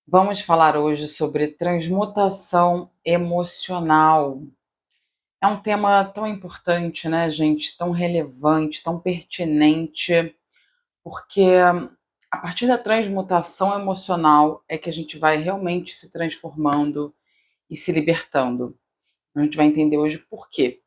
Vamos falar hoje sobre transmutação emocional. É um tema tão importante, né, gente? Tão relevante, tão pertinente, porque a partir da transmutação emocional é que a gente vai realmente se transformando e se libertando. A gente vai entender hoje por quê.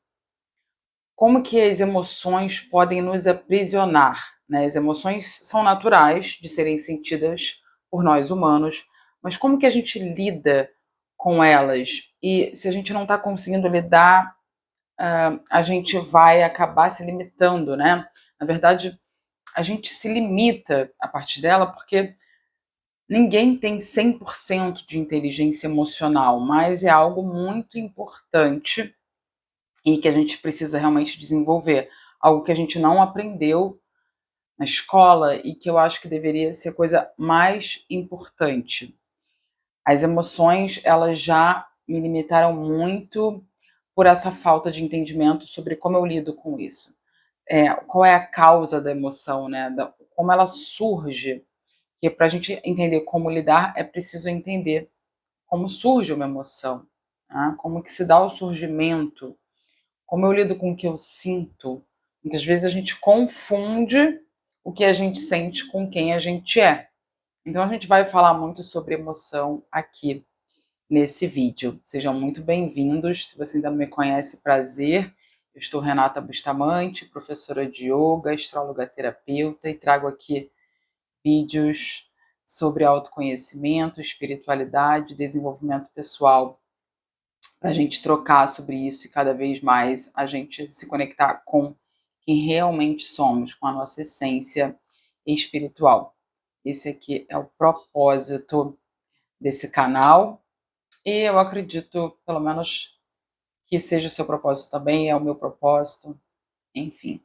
Como que as emoções podem nos aprisionar, né? As emoções são naturais de serem sentidas por nós humanos, mas como que a gente lida com elas? E se a gente não está conseguindo lidar, a gente vai acabar se limitando, né? Na verdade, a gente se limita a partir dela porque ninguém tem 100% de inteligência emocional, mas é algo muito importante e que a gente precisa realmente desenvolver. Algo que a gente não aprendeu na escola e que eu acho que deveria ser a coisa mais importante. As emoções, elas já me limitaram muito por essa falta de entendimento sobre como eu lido com isso. Qual é a causa da emoção, né? Como ela surge. Porque para a gente entender como lidar, é preciso entender como surge uma emoção, né? Como que se dá o surgimento, como eu lido com o que eu sinto. Muitas vezes a gente confunde o que a gente sente com quem a gente é. Então a gente vai falar muito sobre emoção aqui nesse vídeo. Sejam muito bem-vindos. Se você ainda não me conhece, prazer. Eu estou Renata Bustamante, professora de yoga, astróloga terapeuta, e trago aqui vídeos sobre autoconhecimento, espiritualidade, desenvolvimento pessoal, para a gente trocar sobre isso e cada vez mais a gente se conectar com quem realmente somos, com a nossa essência espiritual. Esse aqui é o propósito desse canal e eu acredito, pelo menos, que seja o seu propósito também, é o meu propósito, enfim.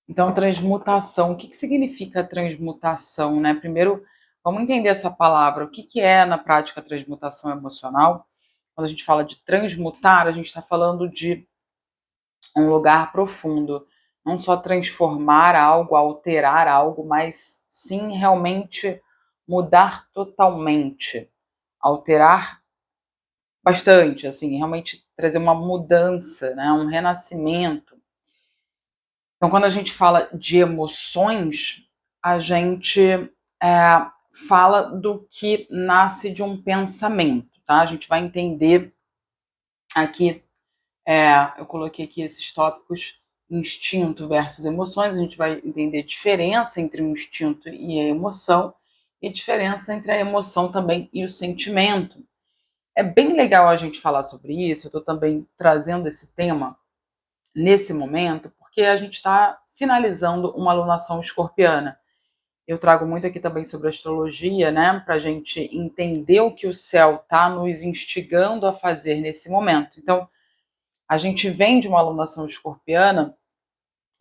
Então, transmutação, o que significa transmutação, né? Primeiro, vamos entender essa palavra, o que é na prática transmutação emocional. Quando a gente fala de transmutar, a gente está falando de um lugar profundo. Não só transformar algo, alterar algo, mas sim realmente mudar totalmente. Alterar bastante, assim, realmente trazer uma mudança, né? Um renascimento. Então, quando a gente fala de emoções, a gente fala do que nasce de um pensamento, tá? A gente vai entender aqui. Eu coloquei aqui esses tópicos: instinto versus emoções. A gente vai entender a diferença entre o instinto e a emoção, e a diferença entre a emoção também e o sentimento. É bem legal a gente falar sobre isso. Eu estou também trazendo esse tema nesse momento, porque a gente está finalizando uma alunação escorpiana. Eu trago muito aqui também sobre astrologia, né, para a gente entender o que o céu está nos instigando a fazer nesse momento. Então, a gente vem de uma alunação escorpiana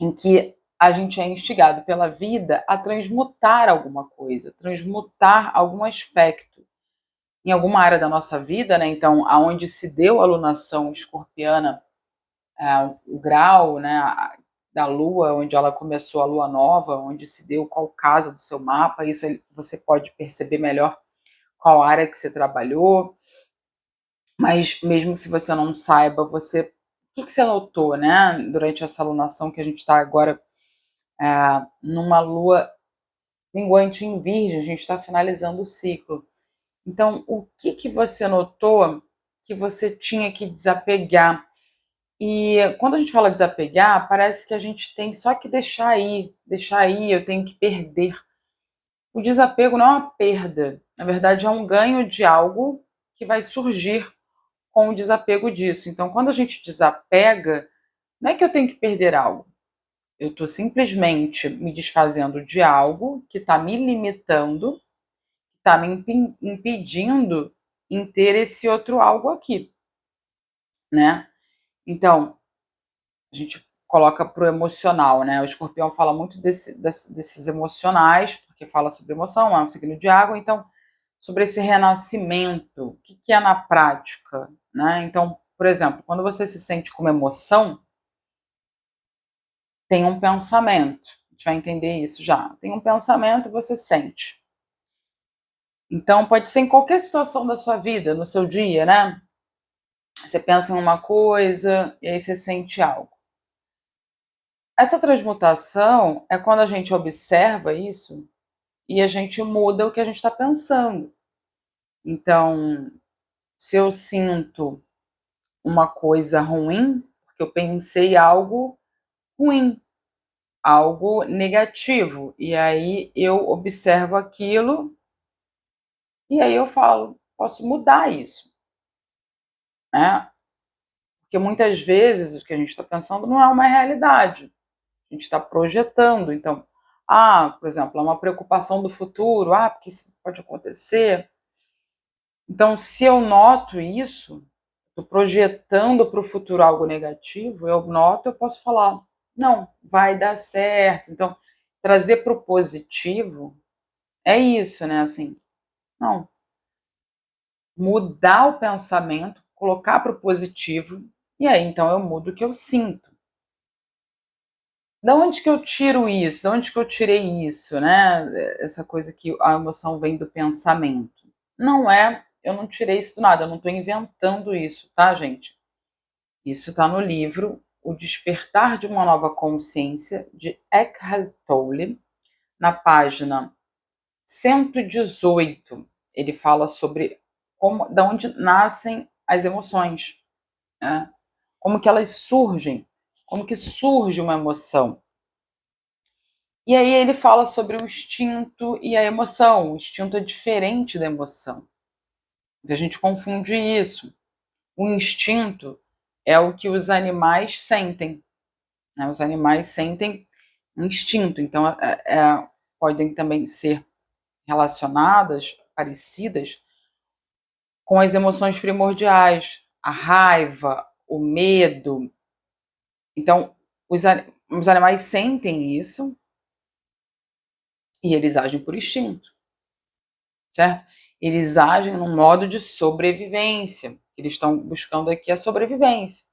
em que a gente é instigado pela vida a transmutar alguma coisa, transmutar algum aspecto em alguma área da nossa vida, né? Então, aonde se deu a alunação escorpiana, o grau, né, da Lua, onde ela começou a Lua nova, onde se deu qual casa do seu mapa, isso você pode perceber melhor qual área que você trabalhou. Mas mesmo se você não saiba, o que você notou, né, durante essa alunação que a gente está agora numa lua minguante em Virgem, a gente está finalizando o ciclo. Então, o que você notou que você tinha que desapegar? E quando a gente fala desapegar, parece que a gente tem só que deixar ir, eu tenho que perder. O desapego não é uma perda, na verdade é um ganho de algo que vai surgir com o desapego disso. Então, quando a gente desapega, não é que eu tenho que perder algo. Eu estou simplesmente me desfazendo de algo que está me limitando, que está me impedindo em ter esse outro algo aqui, né? Então, a gente coloca para o emocional, né? O escorpião fala muito desses emocionais, porque fala sobre emoção, é um signo de água, então, sobre esse renascimento, o que é na prática, né? Então, por exemplo, quando você se sente com uma emoção, tem um pensamento. A gente vai entender isso já. Tem um pensamento, você sente. Então pode ser em qualquer situação da sua vida, no seu dia, né. Você pensa em uma coisa e aí você sente algo. Essa transmutação é quando a gente observa isso e a gente muda o que a gente está pensando. Então, se eu sinto uma coisa ruim, porque eu pensei algo ruim, algo negativo, e aí eu observo aquilo e aí eu falo: "Posso mudar isso", né. Porque muitas vezes o que a gente está pensando não é uma realidade, a gente está projetando. Então, por exemplo, é uma preocupação do futuro, porque isso pode acontecer. Então, se eu noto isso, estou projetando para o futuro algo negativo, eu noto, eu posso falar: "Não, vai dar certo". Então, trazer para o positivo é isso, né, assim, não, mudar o pensamento, colocar para o positivo, e aí então eu mudo o que eu sinto. Da onde que eu tiro isso? Da onde que eu tirei isso, né, essa coisa que a emoção vem do pensamento. Não é, eu não tirei isso do nada, eu não estou inventando isso, tá, gente? Isso está no livro O Despertar de uma Nova Consciência, de Eckhart Tolle, na página 118. Ele fala sobre como, da onde nascem as emoções, né? Como que elas surgem, como que surge uma emoção. E aí ele fala sobre o instinto e a emoção. O instinto é diferente da emoção. A gente confunde isso. O instinto é o que os animais sentem, né? Os animais sentem instinto, então podem também ser relacionadas, parecidas, com as emoções primordiais, a raiva, o medo. Então, os animais sentem isso e eles agem por instinto, certo? Eles agem num modo de sobrevivência. Eles estão buscando aqui a sobrevivência.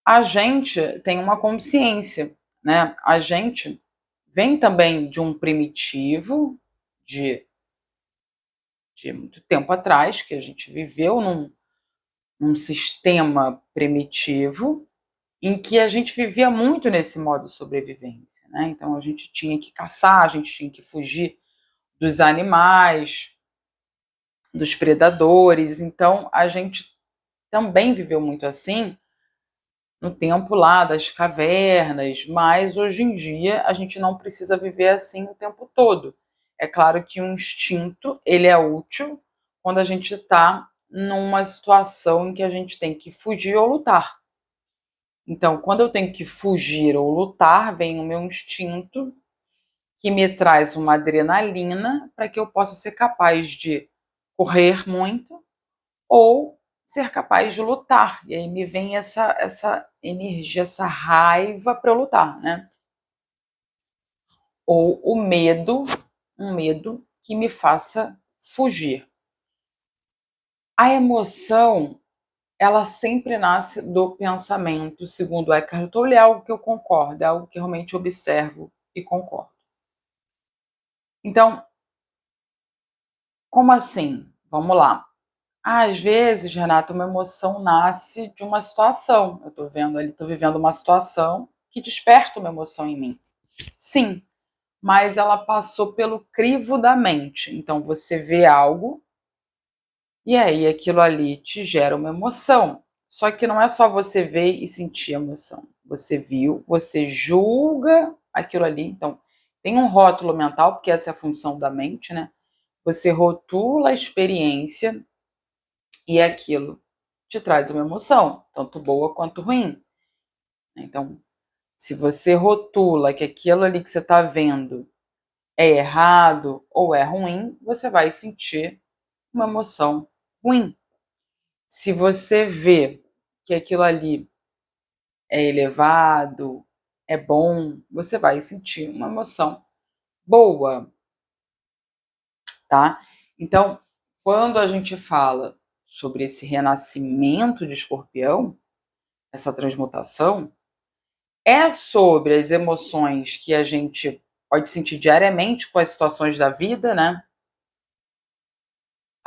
A gente tem uma consciência, né? A gente vem também de um primitivo, de, de muito tempo atrás, que a gente viveu num sistema primitivo, em que a gente vivia muito nesse modo sobrevivência, né? Então a gente tinha que caçar, a gente tinha que fugir dos animais, dos predadores. Então a gente também viveu muito assim no tempo lá das cavernas, mas hoje em dia a gente não precisa viver assim o tempo todo. É claro que o instinto, ele é útil quando a gente está numa situação em que a gente tem que fugir ou lutar. Então, quando eu tenho que fugir ou lutar, vem o meu instinto, que me traz uma adrenalina para que eu possa ser capaz de correr muito ou ser capaz de lutar. E aí me vem essa energia, essa raiva para eu lutar, né? Ou o medo, um medo que me faça fugir. A emoção, ela sempre nasce do pensamento, segundo Eckhart Tolle, é algo que eu concordo, é algo que realmente observo e concordo. Então, como assim? Vamos lá. Às vezes, Renata, uma emoção nasce de uma situação. Eu estou vendo ali, estou vivendo uma situação que desperta uma emoção em mim. Sim, mas ela passou pelo crivo da mente. Então, você vê algo e aí aquilo ali te gera uma emoção. Só que não é só você ver e sentir emoção. Você viu, você julga aquilo ali. Então, tem um rótulo mental, porque essa é a função da mente, né? Você rotula a experiência e aquilo te traz uma emoção, tanto boa quanto ruim. Então, se você rotula que aquilo ali que você está vendo é errado ou é ruim, você vai sentir uma emoção ruim. Se você vê que aquilo ali é elevado, é bom, você vai sentir uma emoção boa, tá? Então, quando a gente fala sobre esse renascimento de Escorpião, essa transmutação, é sobre as emoções que a gente pode sentir diariamente com as situações da vida, né?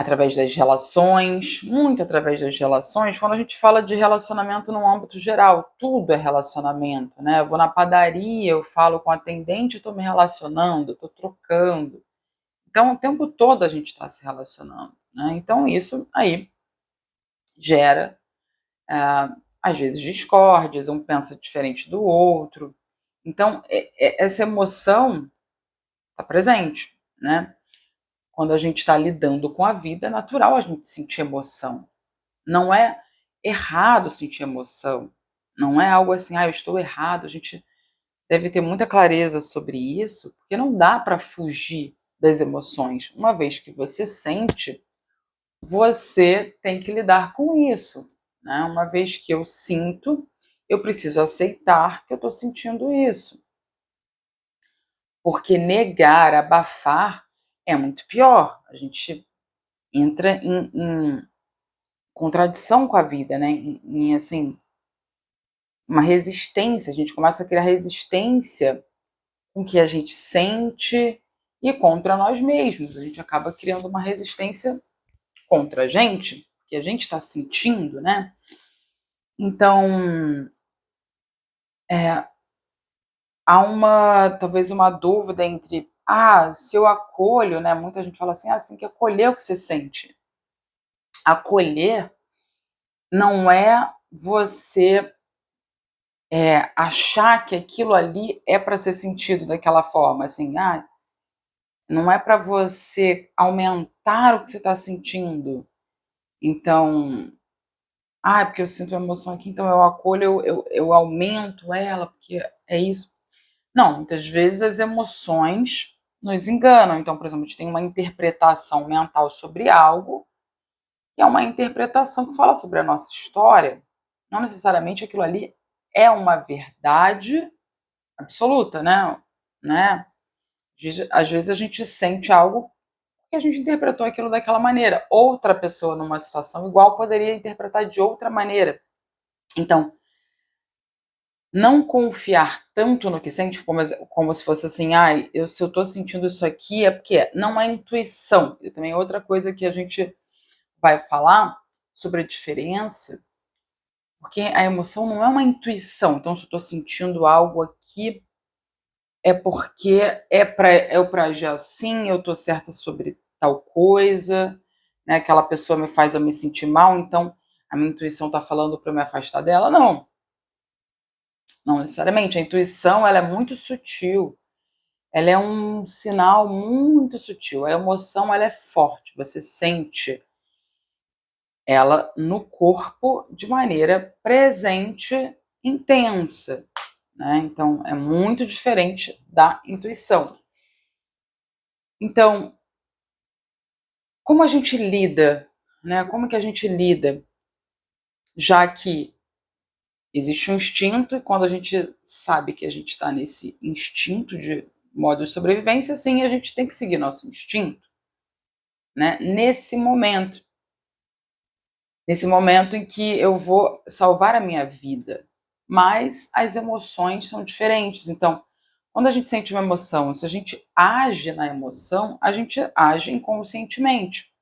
através das relações, muito através das relações. Quando a gente fala de relacionamento no âmbito geral, tudo é relacionamento, né? Eu vou na padaria, eu falo com a atendente, estou me relacionando, estou trocando. Então, o tempo todo a gente está se relacionando, né? Então, isso aí gera, às vezes, discórdias, um pensa diferente do outro. Então, essa emoção está presente, né? Quando a gente está lidando com a vida, é natural a gente sentir emoção. Não é errado sentir emoção. Não é algo assim, eu estou errado. A gente deve ter muita clareza sobre isso, porque não dá para fugir das emoções. Uma vez que você sente, você tem que lidar com isso, né? Uma vez que eu sinto, eu preciso aceitar que eu estou sentindo isso. Porque negar, abafar, é muito pior. A gente entra em contradição com a vida, né? Assim, uma resistência. A gente começa a criar resistência com o que a gente sente e contra nós mesmos. A gente acaba criando uma resistência contra a gente, que a gente está sentindo, né? Então, há talvez uma dúvida entre, se eu acolho, né? Muita gente fala assim, você tem que acolher o que você sente. Acolher não é você achar que aquilo ali é para ser sentido daquela forma, assim, não é para você aumentar o que você está sentindo. Então, porque eu sinto uma emoção aqui, então eu acolho, eu aumento ela, porque é isso. Não, muitas vezes as emoções nos enganam. Então, por exemplo, a gente tem uma interpretação mental sobre algo, que é uma interpretação que fala sobre a nossa história. Não necessariamente aquilo ali é uma verdade absoluta, né? Às vezes a gente sente algo que a gente interpretou aquilo daquela maneira. Outra pessoa numa situação igual poderia interpretar de outra maneira. Então, não confiar tanto no que sente, como se fosse assim, se eu estou sentindo isso aqui é porque não é intuição. E também outra coisa que a gente vai falar sobre a diferença, porque a emoção não é uma intuição. Então, se eu estou sentindo algo aqui, é porque eu para agir assim, eu estou certa sobre tal coisa, né? Aquela pessoa me faz eu me sentir mal, então a minha intuição está falando para eu me afastar dela. Não, não necessariamente. A intuição, ela é muito sutil. Ela é um sinal muito sutil. A emoção, ela é forte. Você sente ela no corpo de maneira presente, intensa, né? Então, é muito diferente da intuição. Então, como a gente lida, né? Como que a gente lida, já que existe um instinto e quando a gente sabe que a gente está nesse instinto de modo de sobrevivência, sim, a gente tem que seguir nosso instinto, né? Nesse momento em que eu vou salvar a minha vida, mas as emoções são diferentes. Então, quando a gente sente uma emoção, se a gente age na emoção, a gente age inconscientemente.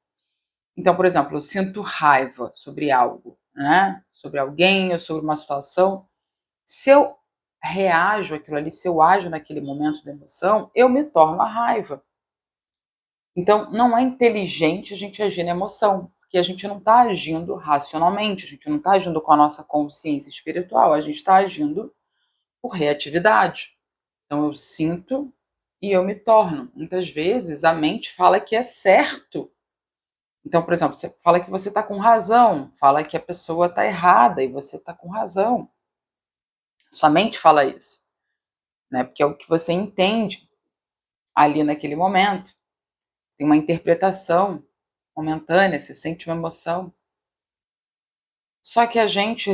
Então, por exemplo, eu sinto raiva sobre algo, né? Sobre alguém ou sobre uma situação. Se eu reajo àquilo ali, se eu ajo naquele momento da emoção, eu me torno a raiva. Então, não é inteligente a gente agir na emoção, porque a gente não está agindo racionalmente, a gente não está agindo com a nossa consciência espiritual, a gente está agindo por reatividade. Então, eu sinto e eu me torno. Muitas vezes a mente fala que é certo. Então, por exemplo, você fala que você está com razão, fala que a pessoa está errada e você está com razão. Sua mente fala isso, né? Porque é o que você entende ali naquele momento. Tem uma interpretação momentânea, você sente uma emoção. Só que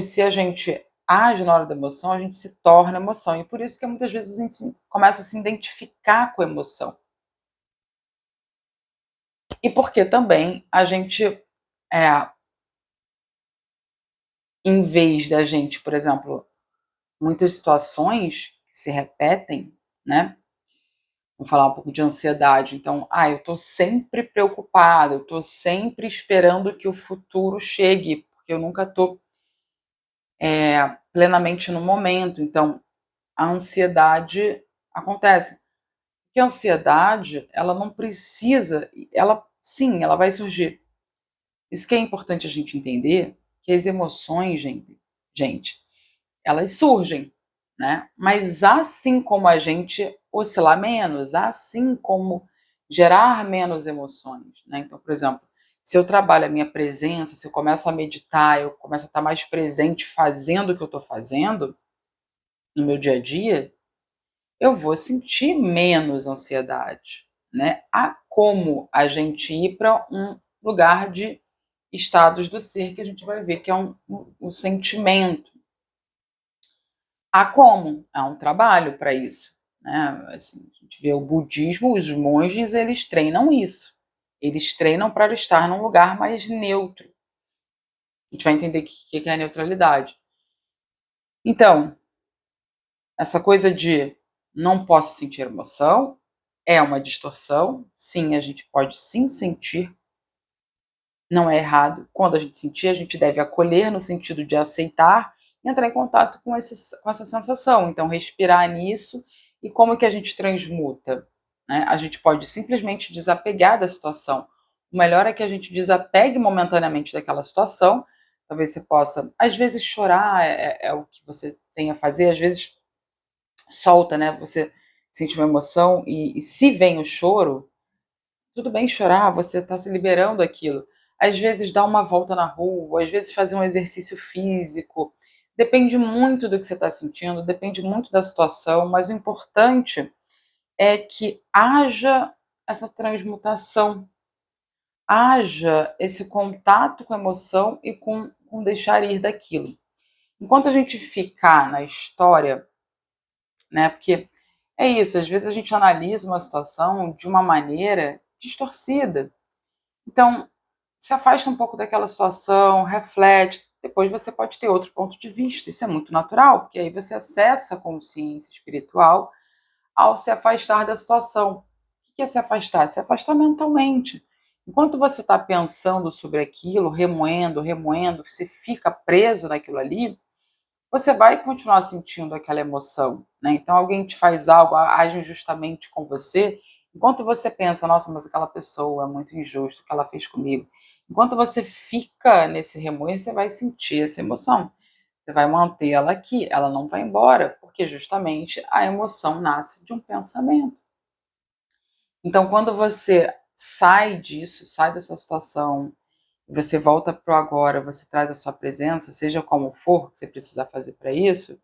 se a gente age na hora da emoção, a gente se torna emoção. E por isso que muitas vezes a gente começa a se identificar com a emoção. E porque também a gente, em vez da gente, por exemplo, muitas situações que se repetem, né? Vamos falar um pouco de ansiedade. Então, eu estou sempre preocupada, eu estou sempre esperando que o futuro chegue, porque eu nunca estou plenamente no momento. Então, a ansiedade acontece. Porque a ansiedade, ela não precisa, ela sim, ela vai surgir. Isso que é importante a gente entender, que as emoções, gente, elas surgem, né? Mas assim como a gente oscilar menos, assim como gerar menos emoções, né? Então, por exemplo, se eu trabalho a minha presença, se eu começo a meditar, eu começo a estar mais presente fazendo o que eu estou fazendo no meu dia a dia, eu vou sentir menos ansiedade, né? Há como a gente ir para um lugar de estados do ser que a gente vai ver que é um sentimento. Há como, há um trabalho para isso, né? Assim, a gente vê o budismo, os monges, eles treinam isso. Eles treinam para estar num lugar mais neutro. A gente vai entender o que é a neutralidade. Então, essa coisa de não posso sentir emoção é uma distorção. Sim, a gente pode sim sentir, não é errado. Quando a gente sentir, a gente deve acolher no sentido de aceitar e entrar em contato com essa sensação. Então, respirar nisso e como que a gente transmuta, né? A gente pode simplesmente desapegar da situação. O melhor é que a gente desapegue momentaneamente daquela situação. Talvez você possa, às vezes, chorar é o que você tem a fazer, às vezes solta, né? Você sente uma emoção e se vem o choro, tudo bem chorar, você está se liberando aquilo. Às vezes dar uma volta na rua, às vezes fazer um exercício físico. Depende muito do que você está sentindo, depende muito da situação, mas o importante é que haja essa transmutação, haja esse contato com a emoção e com deixar ir daquilo. Enquanto a gente ficar na história, né? Porque é isso, às vezes a gente analisa uma situação de uma maneira distorcida. Então, se afasta um pouco daquela situação, reflete, depois você pode ter outro ponto de vista. Isso é muito natural, porque aí você acessa a consciência espiritual ao se afastar da situação. O que é se afastar? Se afastar mentalmente. Enquanto você está pensando sobre aquilo, remoendo, remoendo, você fica preso naquilo ali, você vai continuar sentindo aquela emoção, né? Então alguém te faz algo, age injustamente com você, enquanto você pensa, nossa, mas aquela pessoa é muito injusto o que ela fez comigo. Enquanto você fica nesse remoer, você vai sentir essa emoção. Você vai manter ela aqui, ela não vai embora, porque justamente a emoção nasce de um pensamento. Então, quando você sai disso, sai dessa situação, você volta para o agora, você traz a sua presença, seja como for que você precisa fazer para isso,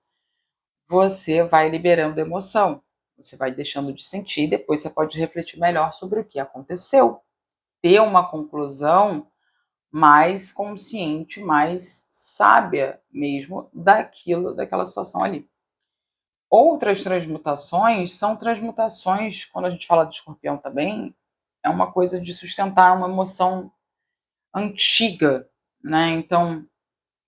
você vai liberando emoção, você vai deixando de sentir, depois você pode refletir melhor sobre o que aconteceu, ter uma conclusão mais consciente, mais sábia mesmo daquilo, daquela situação ali. Outras transmutações são transmutações, quando a gente fala de escorpião também, é uma coisa de sustentar uma emoção antiga, né? Então,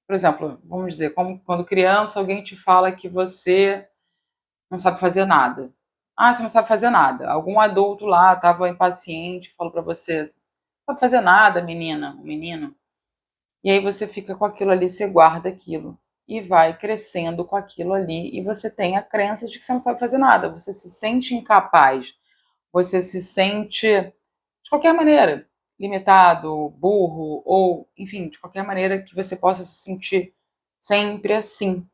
por exemplo, vamos dizer, como quando criança alguém te fala que você não sabe fazer nada. Ah, você não sabe fazer nada. Algum adulto lá estava impaciente, falou para você: "Não sabe fazer nada, menina, menino". E aí você fica com aquilo ali, você guarda aquilo e vai crescendo com aquilo ali e você tem a crença de que você não sabe fazer nada, você se sente incapaz, você se sente de qualquer maneira limitado, burro ou, enfim, de qualquer maneira que você possa se sentir sempre assim.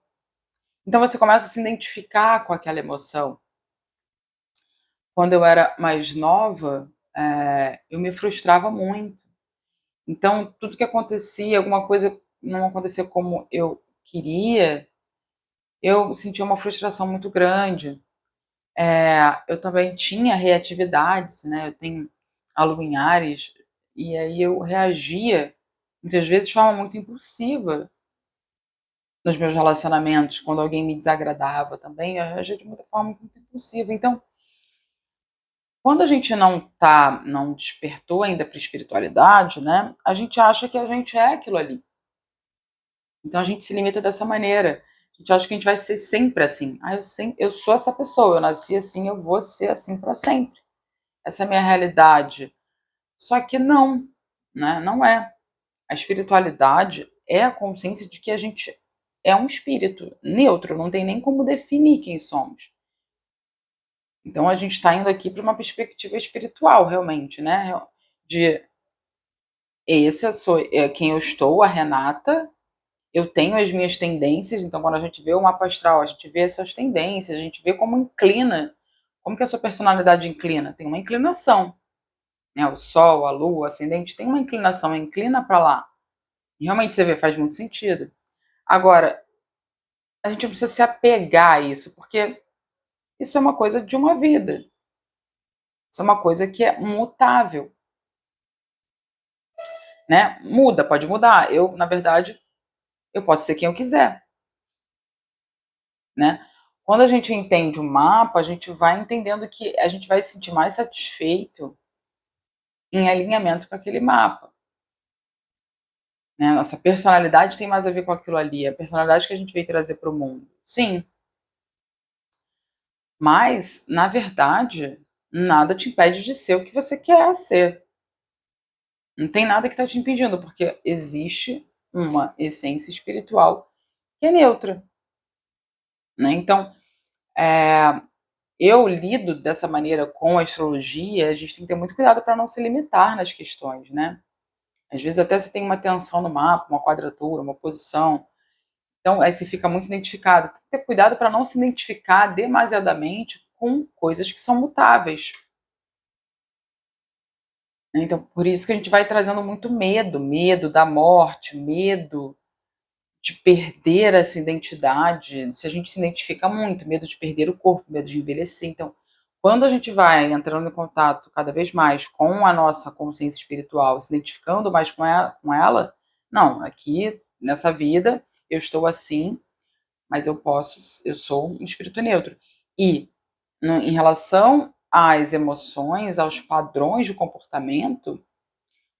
Então você começa a se identificar com aquela emoção. Quando eu era mais nova, eu me frustrava muito. Então, tudo que acontecia, alguma coisa não acontecia como eu queria, eu sentia uma frustração muito grande. Eu também tinha reatividades, né? Eu tenho a lua em Áries, e aí eu reagia, muitas vezes, de forma muito impulsiva nos meus relacionamentos. Quando alguém me desagradava também, eu reagia de muita forma muito impulsiva. Então, quando a gente não despertou ainda para a espiritualidade, né, a gente acha que a gente é aquilo ali. Então a gente se limita dessa maneira. A gente acha que a gente vai ser sempre assim. Ah, eu sou essa pessoa, eu nasci assim, eu vou ser assim para sempre. Essa é a minha realidade. Só que não, né? Não é. A espiritualidade é a consciência de que a gente é um espírito neutro, não tem nem como definir quem somos. Então a gente está indo aqui para uma perspectiva espiritual, realmente, né? De quem eu estou, a Renata. Eu tenho as minhas tendências, então quando a gente vê o mapa astral, a gente vê as suas tendências, a gente vê como inclina, como que a sua personalidade inclina. Tem uma inclinação, né? O Sol, a Lua, o ascendente tem uma inclinação, inclina para lá. E realmente você vê, faz muito sentido. Agora, a gente não precisa se apegar a isso, porque isso é uma coisa de uma vida. Isso é uma coisa que é mutável, né? Muda, pode mudar. Eu, na verdade, eu posso ser quem eu quiser, né? Quando a gente entende o mapa, a gente vai entendendo que a gente vai se sentir mais satisfeito em alinhamento com aquele mapa, né? Nossa personalidade tem mais a ver com aquilo ali, a personalidade que a gente veio trazer para o mundo. Sim, mas, na verdade, nada te impede de ser o que você quer ser. Não tem nada que está te impedindo, porque existe uma essência espiritual que é neutra, né? Então, é, eu lido dessa maneira com a astrologia, a gente tem que ter muito cuidado para não se limitar nas questões, né? Às vezes até você tem uma tensão no mapa, uma quadratura, uma posição, então aí você fica muito identificado. Tem que ter cuidado para não se identificar demasiadamente com coisas que são mutáveis, né? Então, por isso que a gente vai trazendo muito medo, medo da morte, medo de perder essa identidade, se a gente se identifica muito, medo de perder o corpo, medo de envelhecer. Então, quando a gente vai entrando em contato cada vez mais com a nossa consciência espiritual, se identificando mais com ela, não, aqui nessa vida eu estou assim, mas eu sou um espírito neutro. E em relação às emoções, aos padrões de comportamento,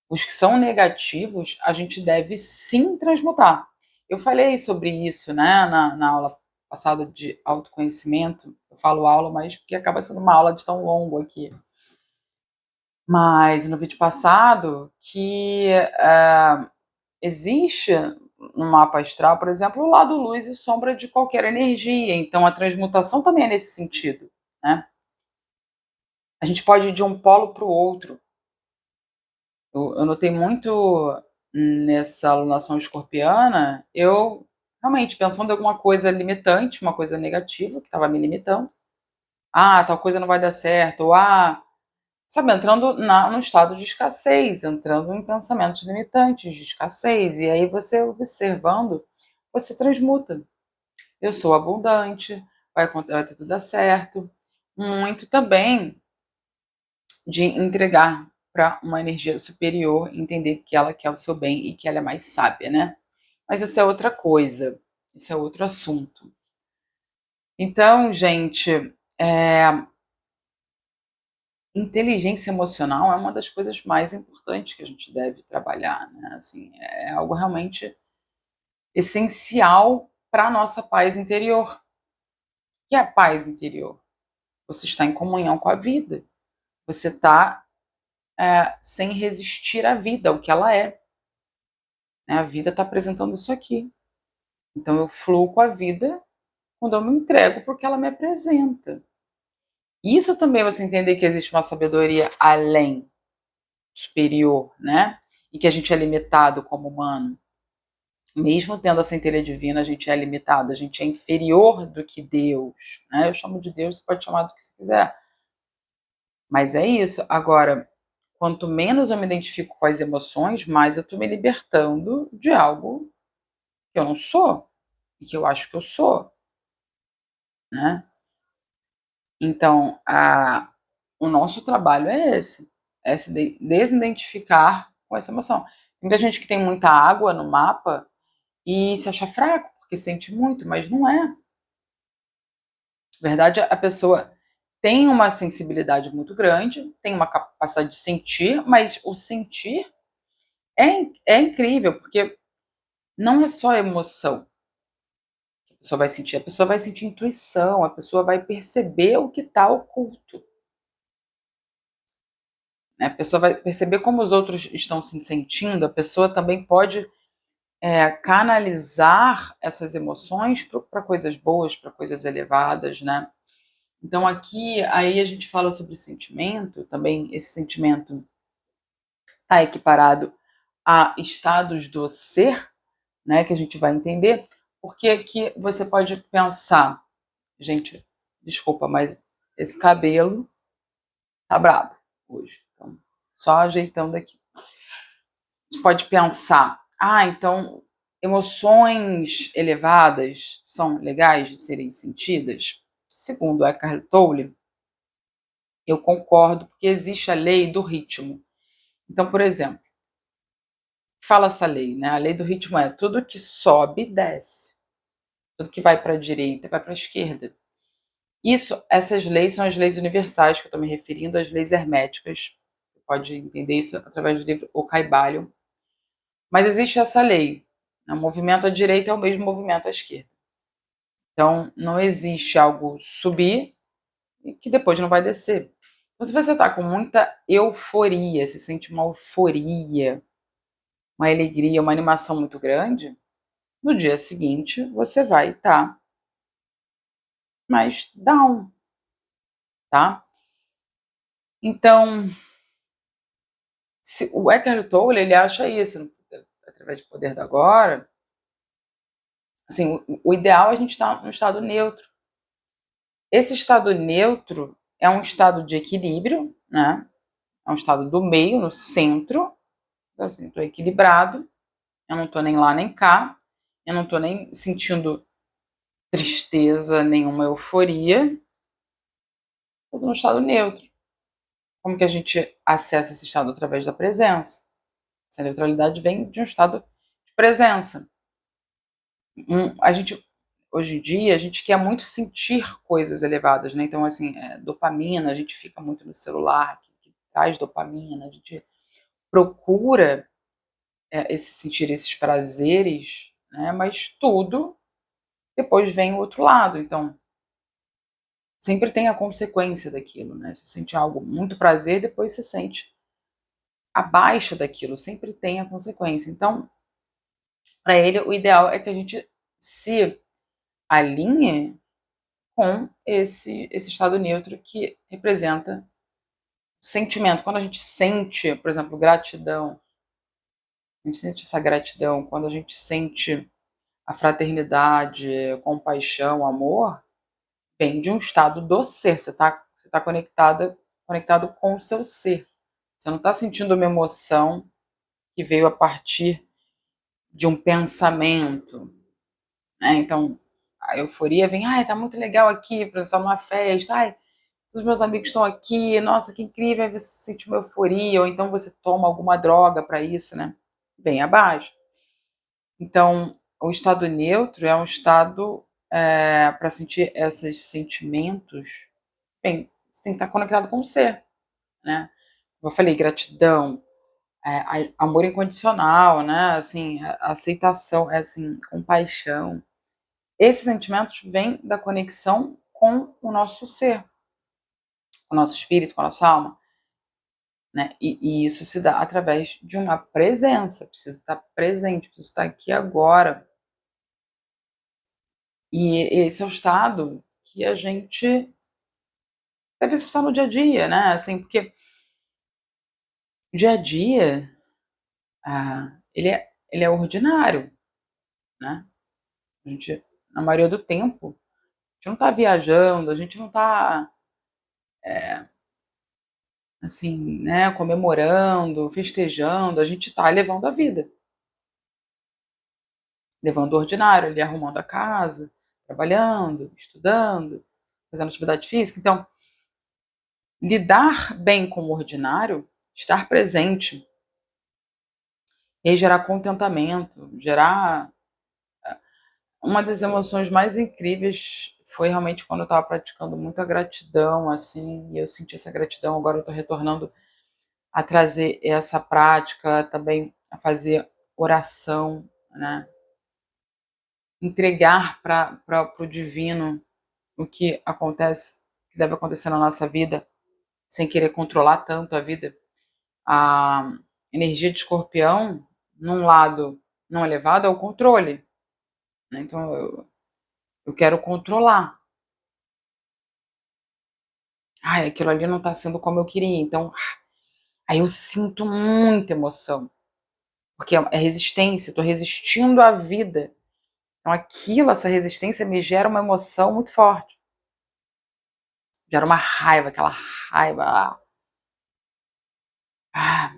os que são negativos, a gente deve sim transmutar. Eu falei sobre isso, né, na aula passada de autoconhecimento. Eu falo aula, mas porque acaba sendo uma aula de tão longo aqui. Mas no vídeo passado, que existe no mapa astral, por exemplo, o lado luz e sombra de qualquer energia. Então a transmutação também é nesse sentido, né? A gente pode ir de um polo para o outro. Eu notei muito nessa alunação escorpiana, eu realmente pensando em alguma coisa limitante, uma coisa negativa que estava me limitando. Ah, tal coisa não vai dar certo. Ou, sabe, entrando no estado de escassez, entrando em pensamentos limitantes de escassez. E aí você observando, você transmuta. Eu sou abundante, vai ter tudo dar certo. Muito também de entregar para uma energia superior, entender que ela quer o seu bem e que ela é mais sábia, né? Mas isso é outra coisa, isso é outro assunto. Então, gente, é, inteligência emocional é uma das coisas mais importantes que a gente deve trabalhar, né? Assim, é algo realmente essencial para a nossa paz interior. O que é a paz interior? Você está em comunhão com a vida. Você está sem resistir à vida, o que ela é. Né? A vida está apresentando isso aqui. Então eu fluo com a vida quando eu me entrego porque ela me apresenta. Isso também é você entender que existe uma sabedoria além, superior, né? E que a gente é limitado como humano. Mesmo tendo a centelha divina, a gente é limitado, a gente é inferior do que Deus, né? Eu chamo de Deus, você pode chamar do que você quiser. Mas é isso. Agora, quanto menos eu me identifico com as emoções, mais eu estou me libertando de algo que eu não sou e que eu acho que eu sou, né? Então, o nosso trabalho é esse, é se desidentificar com essa emoção. Tem muita gente que tem muita água no mapa e se acha fraco, porque sente muito, mas não é. Na verdade, a pessoa tem uma sensibilidade muito grande, tem uma capacidade de sentir, mas o sentir é incrível, porque não é só emoção. A pessoa vai sentir intuição, a pessoa vai perceber o que está oculto, né? A pessoa vai perceber como os outros estão se sentindo, a pessoa também pode canalizar essas emoções para coisas boas, para coisas elevadas, né? Então aqui, aí a gente fala sobre sentimento, também esse sentimento está equiparado a estados do ser, né, que a gente vai entender, porque aqui você pode pensar, gente, desculpa, mas esse cabelo tá brabo hoje, então, só ajeitando aqui. Você pode pensar, então emoções elevadas são legais de serem sentidas? Segundo Eckhart Tolle, eu concordo, porque existe a lei do ritmo. Então, por exemplo, fala essa lei, né? A lei do ritmo é tudo que sobe, desce. Tudo que vai para a direita, vai para a esquerda. Essas leis são as leis universais, que eu estou me referindo, às leis herméticas. Você pode entender isso através do livro O Caibalion. Mas existe essa lei. O movimento à direita é o mesmo movimento à esquerda. Então, não existe algo subir e que depois não vai descer. Então, se você está com muita euforia, se sente uma euforia, uma alegria, uma animação muito grande, no dia seguinte você vai estar mais down, tá? Então, o Eckhart Tolle, ele acha isso, através do poder do agora, assim, o ideal é a gente estar no estado neutro. Esse estado neutro é um estado de equilíbrio, né? É um estado do meio, no centro. Então, assim, estou equilibrado, eu não estou nem lá nem cá, eu não estou nem sentindo tristeza, nenhuma euforia, estou no estado neutro. Como que a gente acessa esse estado? Através da presença. Essa neutralidade vem de um estado de presença. A gente, hoje em dia, a gente quer muito sentir coisas elevadas, né? Então, assim, dopamina, a gente fica muito no celular, que traz dopamina, a gente procura sentir esses prazeres, né? Mas tudo depois vem o outro lado. Então, sempre tem a consequência daquilo, né? Você sente algo, muito prazer, depois você sente abaixo daquilo, sempre tem a consequência. Então, para ele, o ideal é que a gente se alinhe com esse estado neutro que representa sentimento. Quando a gente sente, por exemplo, gratidão, a gente sente essa gratidão, quando a gente sente a fraternidade, compaixão, amor, vem de um estado do ser. Você tá conectado com o seu ser. Você não está sentindo uma emoção que veio a partir de um pensamento, né? Então, a euforia vem, tá muito legal aqui, para estar numa festa, os meus amigos estão aqui, nossa, que incrível, aí você sente uma euforia, ou então você toma alguma droga para isso, né? Vem abaixo. Então, o estado neutro é um estado para sentir esses sentimentos. Bem, você tem que estar conectado com o ser, né? Como eu falei, gratidão, amor incondicional, né? Assim, aceitação, assim, compaixão. Esses sentimentos vêm da conexão com o nosso ser, com o nosso espírito, com a nossa alma. Né? E isso se dá através de uma presença, precisa estar presente, precisa estar aqui agora. E esse é o estado que a gente deve acessar no dia a dia, né? Assim, porque o dia a dia, ele é ordinário, né? A gente, na maioria do tempo, a gente não está viajando, a gente não está, assim, né, comemorando, festejando, a gente está levando a vida, levando o ordinário, ali arrumando a casa, trabalhando, estudando, fazendo atividade física. Então, lidar bem com o ordinário, estar presente, e aí gerar contentamento, gerar. Uma das emoções mais incríveis foi realmente quando eu estava praticando muita gratidão, assim, e eu senti essa gratidão, agora eu estou retornando a trazer essa prática, também a fazer oração, né? entregar para o divino o que acontece, que deve acontecer na nossa vida, sem querer controlar tanto a vida. A energia de escorpião, num lado não elevado, é o controle, né? Então eu quero controlar. Ai, aquilo ali não está sendo como eu queria, então aí eu sinto muita emoção, porque é resistência, estou resistindo à vida. Então essa resistência me gera uma emoção muito forte, gera uma raiva, aquela raiva,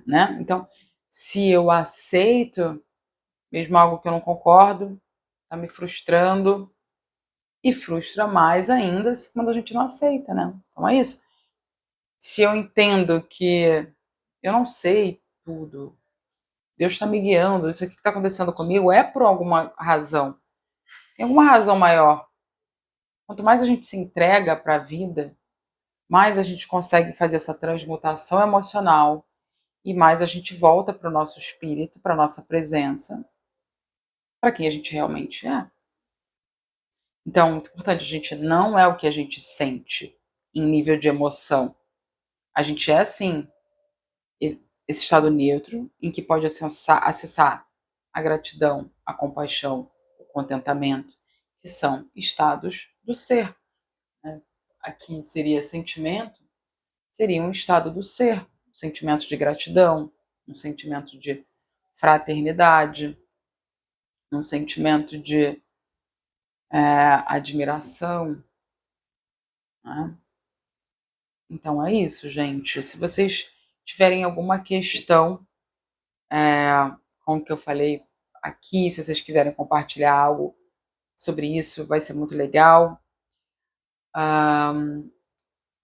né? Então, se eu aceito, mesmo algo que eu não concordo, tá me frustrando, e frustra mais ainda quando a gente não aceita, né? Então é isso. Se eu entendo que eu não sei tudo, Deus está me guiando, isso aqui que está acontecendo comigo é por alguma razão, tem alguma razão maior. Quanto mais a gente se entrega para a vida, mais a gente consegue fazer essa transmutação emocional e mais a gente volta para o nosso espírito, para a nossa presença, para quem a gente realmente é. Então, muito importante, a gente não é o que a gente sente em nível de emoção. A gente é, sim, esse estado neutro em que pode acessar a gratidão, a compaixão, o contentamento, que são estados do ser, né? Aqui seria sentimento, seria um estado do ser, um sentimento de gratidão, um sentimento de fraternidade, um sentimento de admiração, né? Então é isso, gente. Se vocês tiverem alguma questão com o que eu falei aqui, se vocês quiserem compartilhar algo sobre isso, vai ser muito legal.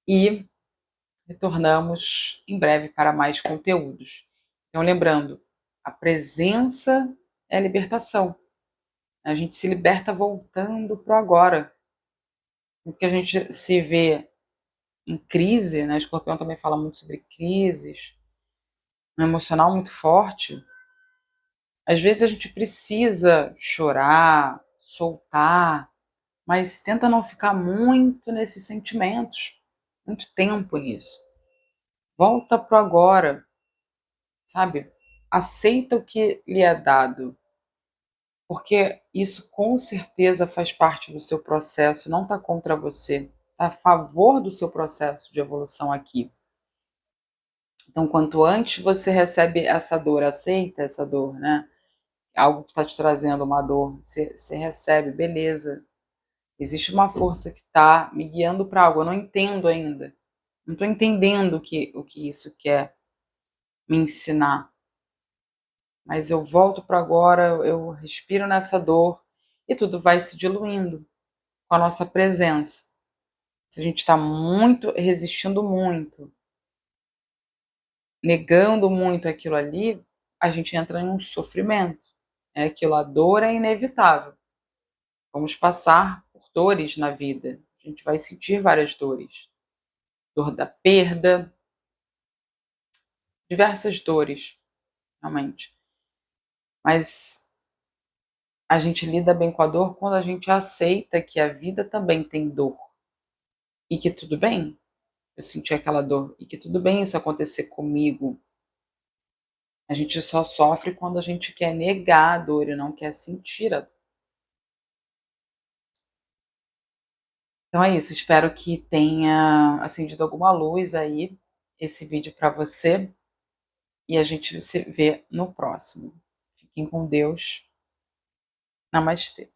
E retornamos em breve para mais conteúdos. Então, lembrando, a presença é a libertação. A gente se liberta voltando para o agora. Porque a gente se vê em crise, né? Escorpião também fala muito sobre crises, um emocional muito forte. Às vezes a gente precisa chorar, soltar, mas tenta não ficar muito nesses sentimentos, muito tempo nisso. Volta pro agora, sabe? Aceita o que lhe é dado, porque isso com certeza faz parte do seu processo, não está contra você, está a favor do seu processo de evolução aqui. Então, quanto antes você recebe essa dor, aceita essa dor, né? Algo que está te trazendo uma dor, você recebe, beleza. Existe uma força que está me guiando para algo, eu não entendo ainda. Não estou entendendo o que isso quer me ensinar. Mas eu volto para agora, eu respiro nessa dor e tudo vai se diluindo com a nossa presença. Se a gente está muito, resistindo muito, negando muito aquilo ali, a gente entra em um sofrimento. É aquilo, a dor é inevitável. Vamos passar por dores na vida. A gente vai sentir várias dores. Dor da perda, diversas dores, realmente. Mas a gente lida bem com a dor quando a gente aceita que a vida também tem dor. E que tudo bem eu senti aquela dor. E que tudo bem isso acontecer comigo. A gente só sofre quando a gente quer negar a dor e não quer sentir a dor. Então é isso, espero que tenha acendido alguma luz aí esse vídeo para você e a gente se vê no próximo. Fiquem com Deus. Namastê.